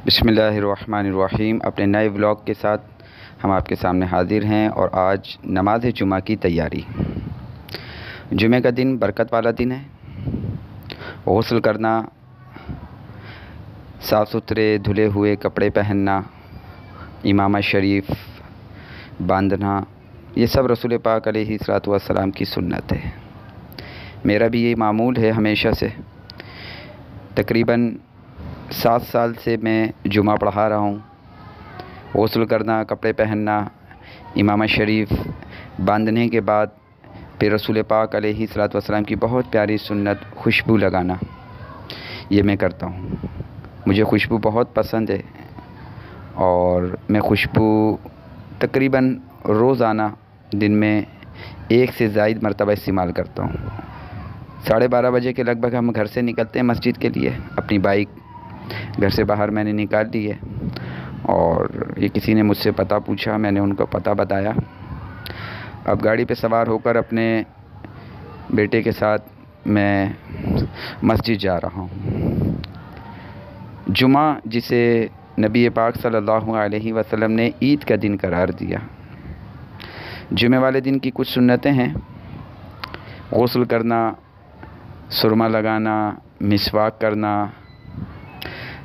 बिस्मिल्लाहिर्रहमानिर्रहीम। अपने नए व्लॉग के साथ हम आपके सामने हाज़िर हैं और आज नमाज जुमा की तैयारी। जुमे का दिन बरकत वाला दिन है। गुस्ल करना, साफ़ सुथरे धुले हुए कपड़े पहनना, इमामा शरीफ बांधना, ये सब रसूल पाक अलैहिस्सलातु वस्सलाम की सुन्नत है। मेरा भी ये मामूल है हमेशा से। तकरीबन 7 साल से मैं जुमा पढ़ा रहा हूँ। गुस्ल करना, कपड़े पहनना, इमामा शरीफ बांधने के बाद फिर रसूल पाक अलैहिस्सलातु वस्सलाम की बहुत प्यारी सुन्नत खुशबू लगाना, ये मैं करता हूँ। मुझे खुशबू बहुत पसंद है और मैं खुशबू तकरीबन रोज़ाना दिन में 1 से ज़ायद मरतबा इस्तेमाल करता हूँ। 12:30 बजे के लगभग हम घर से निकलते हैं मस्जिद के लिए। अपनी बाइक घर से बाहर मैंने निकाल ली है और ये किसी ने मुझसे पता पूछा, मैंने उनको पता बताया। अब गाड़ी पे सवार होकर अपने बेटे के साथ मैं मस्जिद जा रहा हूँ। जुमा जिसे नबी पाक सल्लल्लाहु अलैहि वसल्लम ने ईद का दिन करार दिया। जुमे वाले दिन की कुछ सुन्नतें हैं। गुस्ल करना, सुरमा लगाना, मिसवाक करना,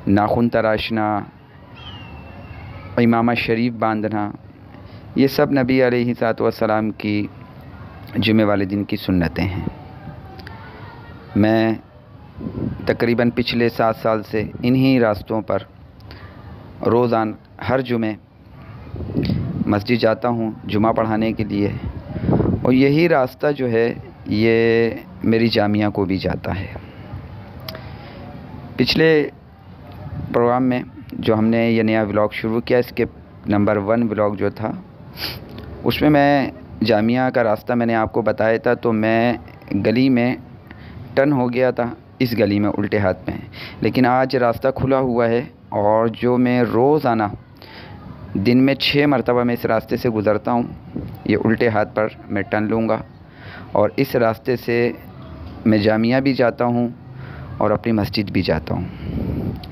नाखून तराशना, इमामा शरीफ बांधना, ये सब नबी अलैहिस्सलातु वस्सलाम की जुमे वाले दिन की सुन्नतें हैं। मैं तकरीबन पिछले 7 साल से इन्हीं रास्तों पर रोज़ाना हर जुमे मस्जिद जाता हूँ जुमा पढ़ाने के लिए, और यही रास्ता जो है ये मेरी जामिया को भी जाता है। पिछले प्रोग्राम में जो हमने ये नया व्लॉग शुरू किया, इसके नंबर 1 व्लॉग जो था उसमें मैं जामिया का रास्ता मैंने आपको बताया था। तो मैं गली में टर्न हो गया था, इस गली में उल्टे हाथ में, लेकिन आज रास्ता खुला हुआ है और जो मैं रोज़ाना दिन में 6 मरतबा मैं इस रास्ते से गुज़रता हूँ। ये उल्टे हाथ पर मैं टर्न लूँगा और इस रास्ते से मैं जामिया भी जाता हूँ और अपनी मस्जिद भी जाता हूँ।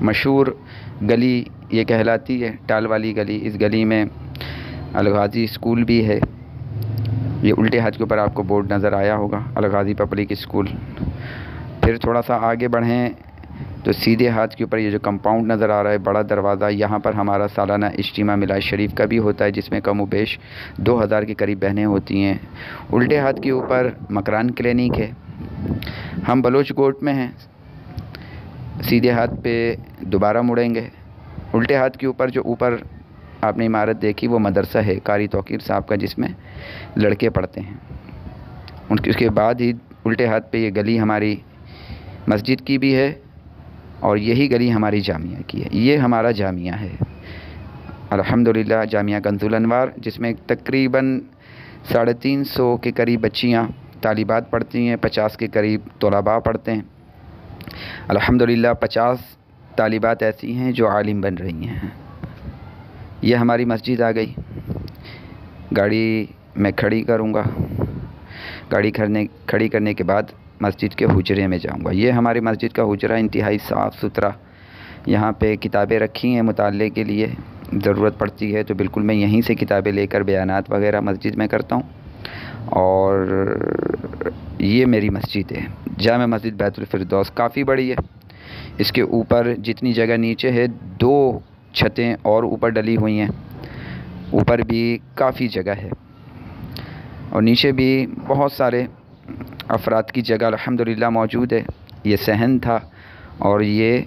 मशहूर गली ये कहलाती है टाल वाली गली। इस गली में अलगाज़ी स्कूल भी है। ये उल्टे हाथ के ऊपर आपको बोर्ड नज़र आया होगा, अलगाज़ी पब्लिक स्कूल। फिर थोड़ा सा आगे बढ़ें तो सीधे हाथ के ऊपर ये जो कंपाउंड नज़र आ रहा है, बड़ा दरवाज़ा, यहाँ पर हमारा सालाना इज्तिमा मिलाद शरीफ का भी होता है, जिसमें कम बेश 2000 के करीब बहनें होती हैं। उल्टे हाथ के ऊपर मकरान क्लिनिक है। हम बलोच कोट में हैं। सीधे हाथ पे दोबारा मुड़ेंगे, उल्टे हाथ के ऊपर जो ऊपर आपने इमारत देखी वो मदरसा है कारी तौकीर साहब का, जिसमें लड़के पढ़ते हैं। उसके बाद ही उल्टे हाथ पे ये गली हमारी मस्जिद की भी है और यही गली हमारी जामिया की है। ये हमारा जामिया है अल्हम्दुलिल्लाह, जामिया कंजुल अनवार, जिसमें तकरीबन 350 के करीब बच्चियाँ तालिबात पढ़ती हैं, 50 के करीब तलबा पढ़ते हैं। अल्हम्दुलिल्लाह 50 तालिबात ऐसी हैं जो आलिम बन रही हैं। ये हमारी मस्जिद आ गई। गाड़ी मैं खड़ी करूँगा, गाड़ी खड़ी करने के बाद मस्जिद के हुजरे में जाऊँगा। ये हमारी मस्जिद का हुजरा इंतहाई साफ़ सुथरा। यहाँ पे किताबें रखी हैं मुताले के लिए, ज़रूरत पड़ती है तो बिल्कुल मैं यहीं से किताबें लेकर बयानात वगैरह मस्जिद में करता हूँ। और ये मेरी मस्जिद है, जामा मस्जिद बैतुल फिरदौस। काफ़ी बड़ी है। इसके ऊपर जितनी जगह नीचे है 2 छतें और ऊपर डली हुई हैं। ऊपर भी काफ़ी जगह है और नीचे भी बहुत सारे अफराद की जगह अल्हम्दुलिल्लाह मौजूद है। ये सहन था और ये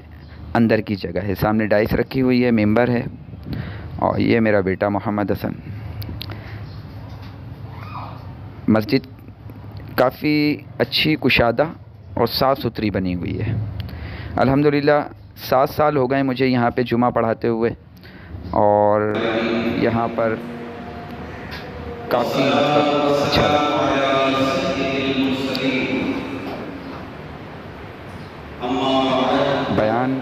अंदर की जगह है। सामने डाइस रखी हुई है, मेंबर है, और ये मेरा बेटा मोहम्मद हसन। मस्जिद काफ़ी अच्छी, कुशादा और साफ़ सुथरी बनी हुई है। अल्हम्दुलिल्लाह 7 साल हो गए मुझे यहाँ पे जुमा पढ़ाते हुए और यहाँ पर काफ़ी अच्छा लगता है। बयान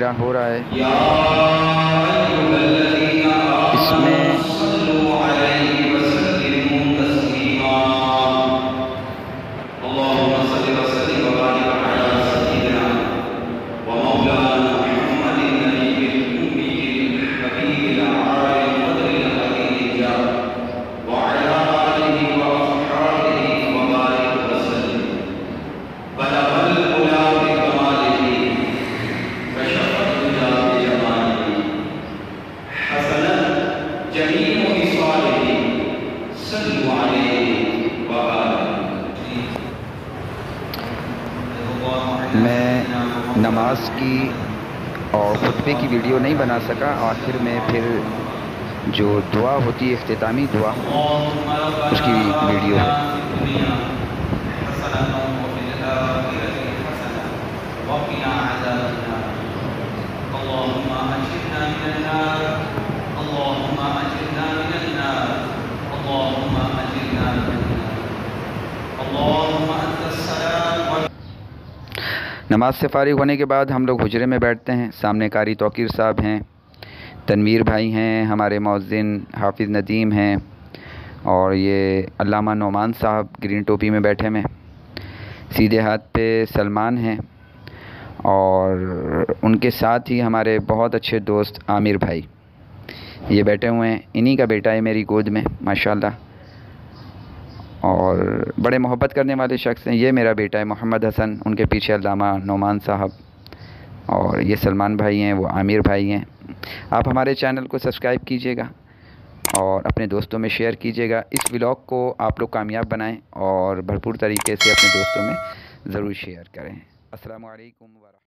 मेरा हो रहा है, इसमें मैं नमाज की और खुतबे की वीडियो नहीं बना सका। आखिर में फिर जो दुआ होती है, इख्तितामी दुआ, उसकी वीडियो है। नमाज से फ़ारिग होने के बाद हम लोग हुजरे में बैठते हैं। सामने कारी तौकीर साहब हैं, तनवीर भाई हैं, हमारे मौज़िन हाफिज़ नदीम हैं, और ये अल्लामा नोमान साहब ग्रीन टोपी में बैठे में। सीधे हाथ पे सलमान हैं, और उनके साथ ही हमारे बहुत अच्छे दोस्त आमिर भाई ये बैठे हुए हैं। इन्हीं का बेटा है मेरी गोद में, माशाल्लाह, और बड़े मोहब्बत करने वाले शख्स हैं। ये मेरा बेटा है मोहम्मद हसन, उनके पीछे अल्लामा नोमान साहब, और ये सलमान भाई हैं, वो आमिर भाई हैं। आप हमारे चैनल को सब्सक्राइब कीजिएगा और अपने दोस्तों में शेयर कीजिएगा। इस व्लॉग को आप लोग कामयाब बनाएं और भरपूर तरीके से अपने दोस्तों में ज़रूर शेयर करें। अस्सलामु अलैकुम।